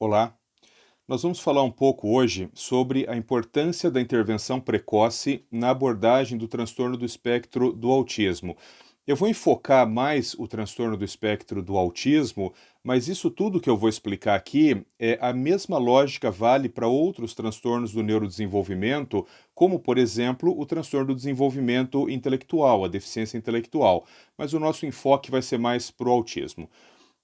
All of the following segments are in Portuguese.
Olá, nós vamos falar um pouco hoje sobre a importância da intervenção precoce na abordagem do transtorno do espectro do autismo. Eu vou enfocar mais o transtorno do espectro do autismo, mas isso tudo que eu vou explicar aqui é a mesma lógica vale para outros transtornos do neurodesenvolvimento, como, por exemplo, o transtorno do desenvolvimento intelectual, a deficiência intelectual. Mas o nosso enfoque vai ser mais para o autismo.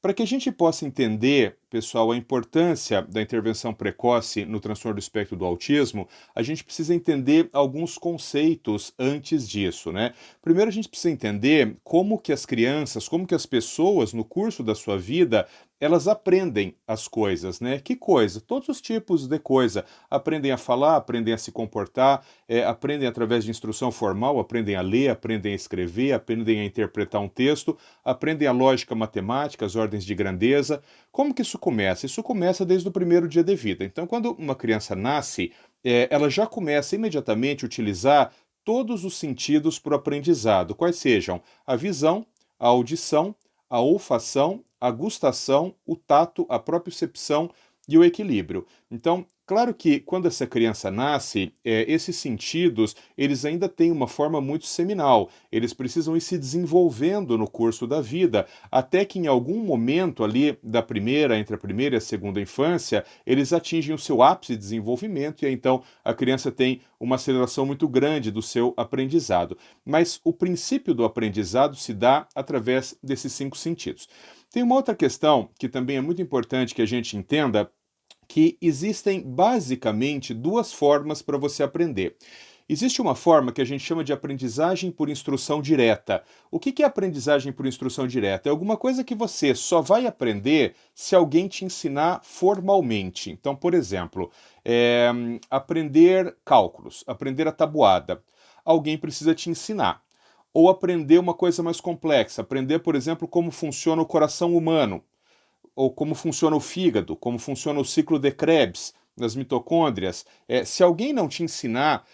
Para que a gente possa entender, pessoal, a importância da intervenção precoce no transtorno do espectro do autismo, a gente precisa entender alguns conceitos antes disso, né? Primeiro a gente precisa entender como que as crianças, como que as pessoas no curso da sua vida, elas aprendem as coisas, né? Que coisa? Todos os tipos de coisa. Aprendem a falar, aprendem a se comportar, aprendem através de instrução formal, aprendem a ler, aprendem a escrever, aprendem a interpretar um texto, aprendem a lógica matemática, as ordens de grandeza. Como que isso começa? Isso começa desde o primeiro dia de vida. Então, quando uma criança nasce, ela já começa imediatamente a utilizar todos os sentidos para o aprendizado, quais sejam a visão, a audição, a olfação, a gustação, o tato, a propriocepção e o equilíbrio. Então, claro que quando essa criança nasce, esses sentidos, eles ainda têm uma forma muito seminal. Eles precisam ir se desenvolvendo no curso da vida, até que em algum momento ali entre a primeira e a segunda infância, eles atingem o seu ápice de desenvolvimento e aí, então a criança tem uma aceleração muito grande do seu aprendizado. Mas o princípio do aprendizado se dá através desses 5 sentidos. Tem uma outra questão que também é muito importante que a gente entenda, que existem basicamente duas formas para você aprender. Existe uma forma que a gente chama de aprendizagem por instrução direta. O que é aprendizagem por instrução direta? É alguma coisa que você só vai aprender se alguém te ensinar formalmente. Então, por exemplo, aprender cálculos, aprender a tabuada. Alguém precisa te ensinar. Ou aprender uma coisa mais complexa, aprender, por exemplo, como funciona o coração humano ou como funciona o fígado, como funciona o ciclo de Krebs nas mitocôndrias. Se alguém não te ensinar,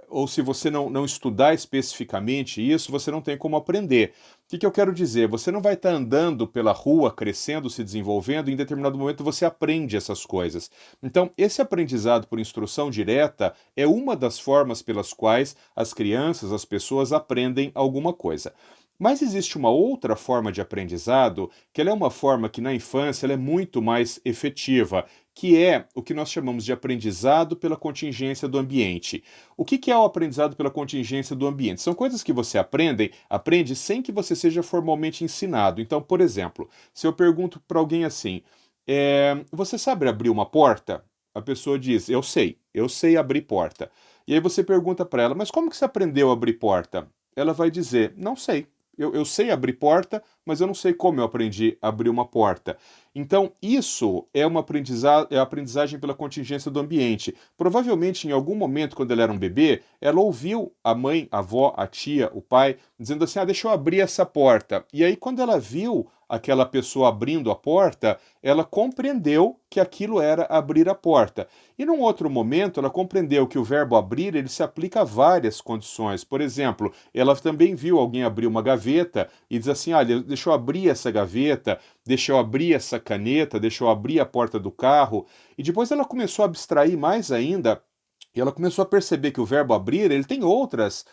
ou se você não estudar especificamente isso, você não tem como aprender. O que eu quero dizer? Você não vai estar andando pela rua, crescendo, se desenvolvendo, e em determinado momento você aprende essas coisas. Então, esse aprendizado por instrução direta é uma das formas pelas quais as crianças, as pessoas aprendem alguma coisa. Mas existe uma outra forma de aprendizado, que ela é uma forma que na infância ela é muito mais efetiva, que é o que nós chamamos de aprendizado pela contingência do ambiente. O que é o aprendizado pela contingência do ambiente? São coisas que você aprende sem que você seja formalmente ensinado. Então, por exemplo, se eu pergunto para alguém assim, você sabe abrir uma porta? A pessoa diz, eu sei abrir porta. E aí você pergunta para ela, mas como que você aprendeu a abrir porta? Ela vai dizer, não sei. Eu sei abrir porta, mas eu não sei como eu aprendi a abrir uma porta. Então, isso é a aprendizagem pela contingência do ambiente. Provavelmente, em algum momento, quando ela era um bebê, ela ouviu a mãe, a avó, a tia, o pai, dizendo assim: deixa eu abrir essa porta. E aí, quando ela viu aquela pessoa abrindo a porta, ela compreendeu que aquilo era abrir a porta. E num outro momento, ela compreendeu que o verbo abrir ele se aplica a várias condições. Por exemplo, ela também viu alguém abrir uma gaveta e diz assim: deixa eu abrir essa gaveta, deixa eu abrir essa caneta, deixa eu abrir a porta do carro. E depois ela começou a abstrair mais ainda. E ela começou a perceber que o verbo abrir ele tem outras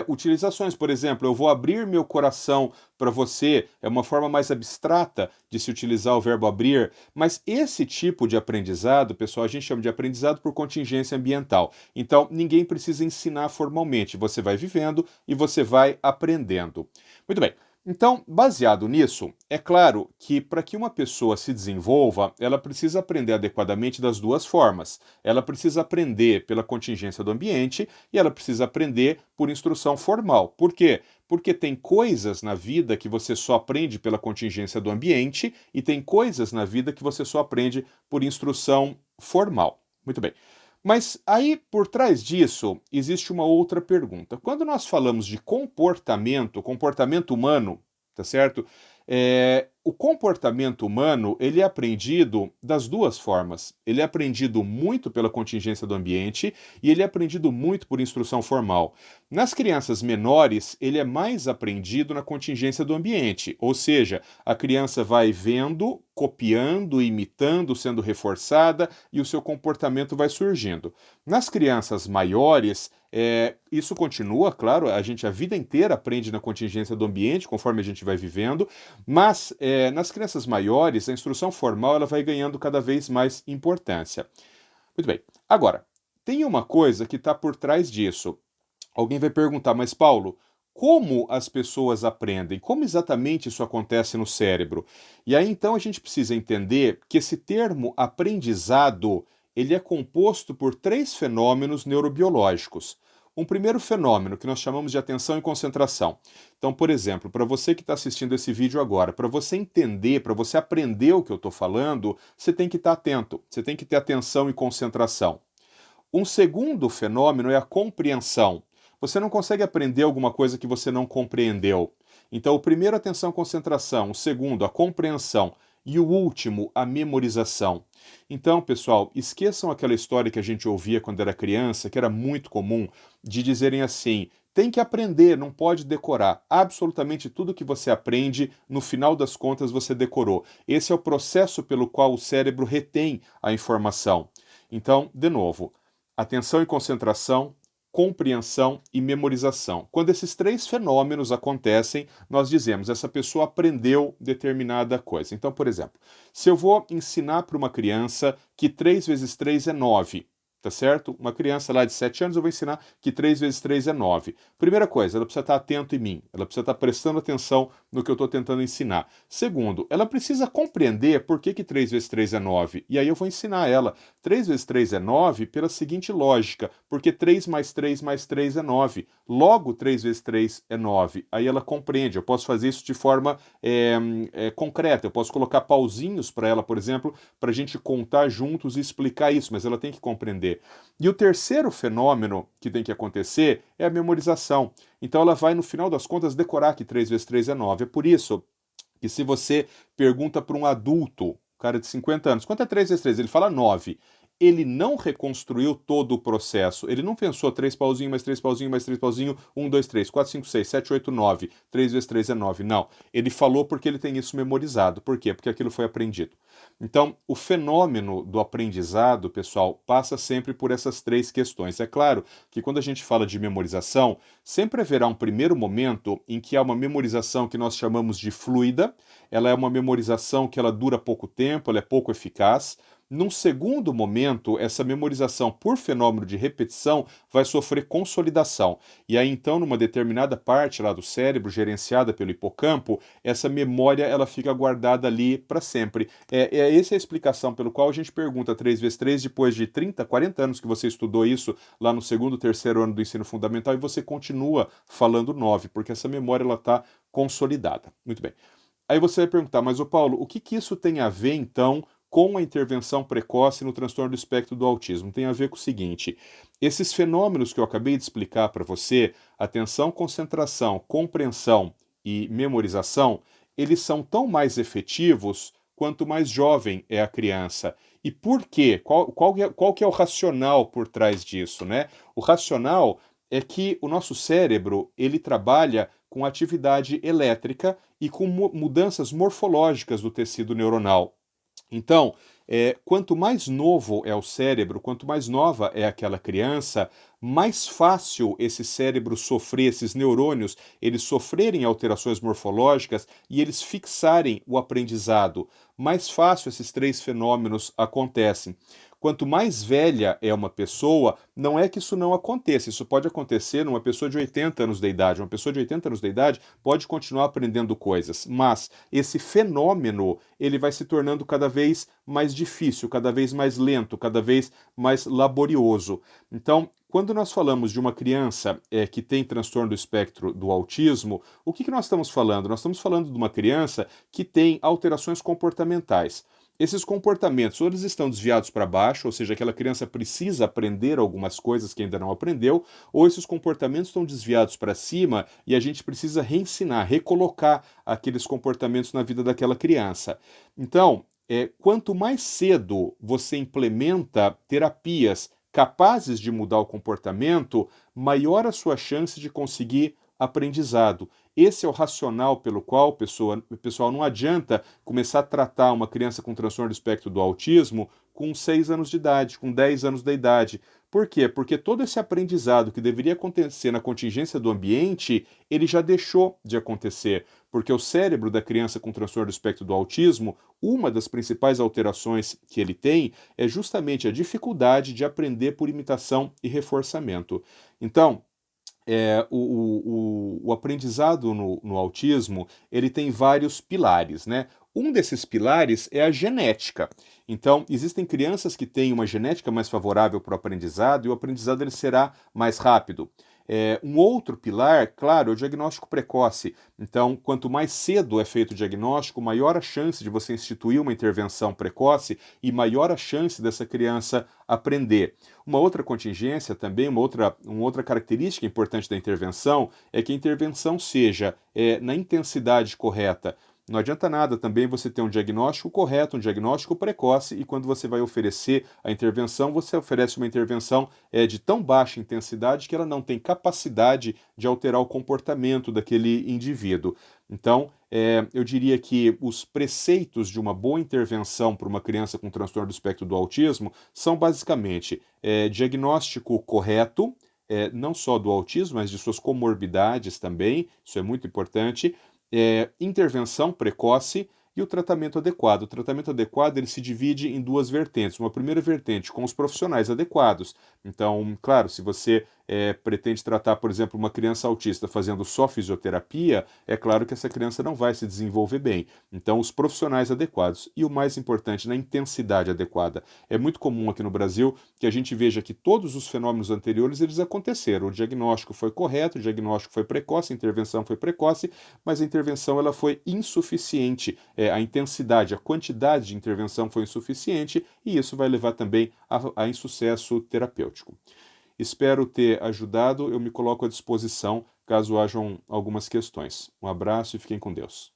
utilizações. Por exemplo, eu vou abrir meu coração para você. É uma forma mais abstrata de se utilizar o verbo abrir. Mas esse tipo de aprendizado, pessoal, a gente chama de aprendizado por contingência ambiental. Então, ninguém precisa ensinar formalmente. Você vai vivendo e você vai aprendendo. Muito bem. Então, baseado nisso, é claro que para que uma pessoa se desenvolva, ela precisa aprender adequadamente das duas formas. Ela precisa aprender pela contingência do ambiente e ela precisa aprender por instrução formal. Por quê? Porque tem coisas na vida que você só aprende pela contingência do ambiente e tem coisas na vida que você só aprende por instrução formal. Muito bem. Mas aí, por trás disso, existe uma outra pergunta. Quando nós falamos de comportamento humano, tá certo? O comportamento humano, ele é aprendido das duas formas. Ele é aprendido muito pela contingência do ambiente e ele é aprendido muito por instrução formal. Nas crianças menores, ele é mais aprendido na contingência do ambiente, ou seja, a criança vai vendo, copiando, imitando, sendo reforçada e o seu comportamento vai surgindo. Nas crianças maiores, isso continua, claro, a gente a vida inteira aprende na contingência do ambiente, conforme a gente vai vivendo, mas nas crianças maiores, a instrução formal ela vai ganhando cada vez mais importância. Muito bem. Agora, tem uma coisa que está por trás disso. Alguém vai perguntar, mas Paulo, como as pessoas aprendem? Como exatamente isso acontece no cérebro? E aí então a gente precisa entender que esse termo aprendizado, ele é composto por três fenômenos neurobiológicos. Um primeiro fenômeno que nós chamamos de atenção e concentração. Então, por exemplo, para você que está assistindo esse vídeo agora, para você entender, para você aprender o que eu estou falando, você tem que estar atento, você tem que ter atenção e concentração. Um segundo fenômeno é a compreensão. Você não consegue aprender alguma coisa que você não compreendeu. Então, o primeiro, atenção e concentração. O segundo, a compreensão. E o último, a memorização. Então, pessoal, esqueçam aquela história que a gente ouvia quando era criança, que era muito comum, de dizerem assim: tem que aprender, não pode decorar. Absolutamente tudo que você aprende, no final das contas, você decorou. Esse é o processo pelo qual o cérebro retém a informação. Então, de novo, atenção e concentração, compreensão e memorização. Quando esses três fenômenos acontecem, nós dizemos, essa pessoa aprendeu determinada coisa. Então, por exemplo, se eu vou ensinar para uma criança que 3 vezes 3 é 9, tá certo? Uma criança lá de 7 anos, eu vou ensinar que 3 vezes 3 é 9. Primeira coisa, ela precisa estar atenta em mim, ela precisa estar prestando atenção no que eu estou tentando ensinar. Segundo, ela precisa compreender por que 3 vezes 3 é 9. E aí eu vou ensinar ela. 3 vezes 3 é 9 pela seguinte lógica, porque 3 mais 3 mais 3 é 9. Logo, 3 vezes 3 é 9. Aí ela compreende. Eu posso fazer isso de forma concreta. Eu posso colocar pauzinhos para ela, por exemplo, para a gente contar juntos e explicar isso, mas ela tem que compreender. E o terceiro fenômeno que tem que acontecer é a memorização. Então ela vai, no final das contas, decorar que 3 vezes 3 é 9. É por isso que se você pergunta para um adulto, um cara de 50 anos, quanto é 3 vezes 3? Ele fala 9. Ele não reconstruiu todo o processo. Ele não pensou 3 pauzinho, mais 3 pauzinho, mais 3 pauzinho, 1, 2, 3, 4, 5, 6, 7, 8, 9. 3 vezes 3 é 9. Não. Ele falou porque ele tem isso memorizado. Por quê? Porque aquilo foi aprendido. Então, o fenômeno do aprendizado, pessoal, passa sempre por essas três questões. É claro que quando a gente fala de memorização, sempre haverá um primeiro momento em que há uma memorização que nós chamamos de fluida. Ela é uma memorização que ela dura pouco tempo, ela é pouco eficaz. Num segundo momento, essa memorização por fenômeno de repetição vai sofrer consolidação. E aí então, numa determinada parte lá do cérebro, gerenciada pelo hipocampo, essa memória ela fica guardada ali para sempre. Essa é a explicação pelo qual a gente pergunta 3 vezes 3 depois de 30, 40 anos que você estudou isso lá no segundo, terceiro ano do ensino fundamental e você continua falando 9, porque essa memória ela está consolidada. Muito bem. Aí você vai perguntar, mas ô Paulo, o que isso tem a ver então com a intervenção precoce no transtorno do espectro do autismo? Tem a ver com o seguinte: esses fenômenos que eu acabei de explicar para você, atenção, concentração, compreensão e memorização, eles são tão mais efetivos quanto mais jovem é a criança. E por quê? Qual que é o racional por trás disso, né? O racional é que o nosso cérebro, ele trabalha com atividade elétrica e com mudanças morfológicas do tecido neuronal. Então, quanto mais novo é o cérebro, quanto mais nova é aquela criança, mais fácil esse cérebro sofrer, esses neurônios, eles sofrerem alterações morfológicas e eles fixarem o aprendizado. Mais fácil esses três fenômenos acontecem. Quanto mais velha é uma pessoa, não é que isso não aconteça. Isso pode acontecer numa pessoa de 80 anos de idade. Uma pessoa de 80 anos de idade pode continuar aprendendo coisas, mas esse fenômeno ele vai se tornando cada vez mais difícil, cada vez mais lento, cada vez mais laborioso. Então, quando nós falamos de uma criança que tem transtorno do espectro do autismo, o que nós estamos falando? Nós estamos falando de uma criança que tem alterações comportamentais. esses comportamentos, ou eles estão desviados para baixo, ou seja, aquela criança precisa aprender algumas coisas que ainda não aprendeu, ou esses comportamentos estão desviados para cima e a gente precisa reensinar, recolocar aqueles comportamentos na vida daquela criança. Então, quanto mais cedo você implementa terapias capazes de mudar o comportamento, maior a sua chance de conseguir aprendizado. Esse é o racional pelo qual, pessoal, não adianta começar a tratar uma criança com transtorno do espectro do autismo com 6 anos de idade, com 10 anos da idade. Por quê? Porque todo esse aprendizado que deveria acontecer na contingência do ambiente, ele já deixou de acontecer. Porque o cérebro da criança com transtorno do espectro do autismo, uma das principais alterações que ele tem é justamente a dificuldade de aprender por imitação e reforçamento. Então, o aprendizado no autismo, ele tem vários pilares, né? Um desses pilares é a genética. Então, existem crianças que têm uma genética mais favorável para o aprendizado e o aprendizado ele será mais rápido. Um outro pilar, claro, é o diagnóstico precoce. Então, quanto mais cedo é feito o diagnóstico, maior a chance de você instituir uma intervenção precoce e maior a chance dessa criança aprender. Uma outra contingência também, uma outra característica importante da intervenção é que a intervenção seja na intensidade correta. Não adianta nada também você ter um diagnóstico correto, um diagnóstico precoce, e quando você vai oferecer a intervenção, você oferece uma intervenção de tão baixa intensidade que ela não tem capacidade de alterar o comportamento daquele indivíduo. Então, eu diria que os preceitos de uma boa intervenção para uma criança com transtorno do espectro do autismo são basicamente diagnóstico correto, não só do autismo, mas de suas comorbidades também, isso é muito importante, intervenção precoce e o tratamento adequado. O tratamento adequado ele se divide em duas vertentes. Uma primeira vertente com os profissionais adequados. Então, claro, se você pretende tratar, por exemplo, uma criança autista fazendo só fisioterapia, é claro que essa criança não vai se desenvolver bem. Então, os profissionais adequados. E o mais importante, na intensidade adequada. É muito comum aqui no Brasil que a gente veja que todos os fenômenos anteriores eles aconteceram. O diagnóstico foi correto, o diagnóstico foi precoce, a intervenção foi precoce, mas a intervenção ela foi insuficiente. A intensidade, a quantidade de intervenção foi insuficiente e isso vai levar também a insucesso terapêutico. Espero ter ajudado, eu me coloco à disposição caso hajam algumas questões. Um abraço e fiquem com Deus.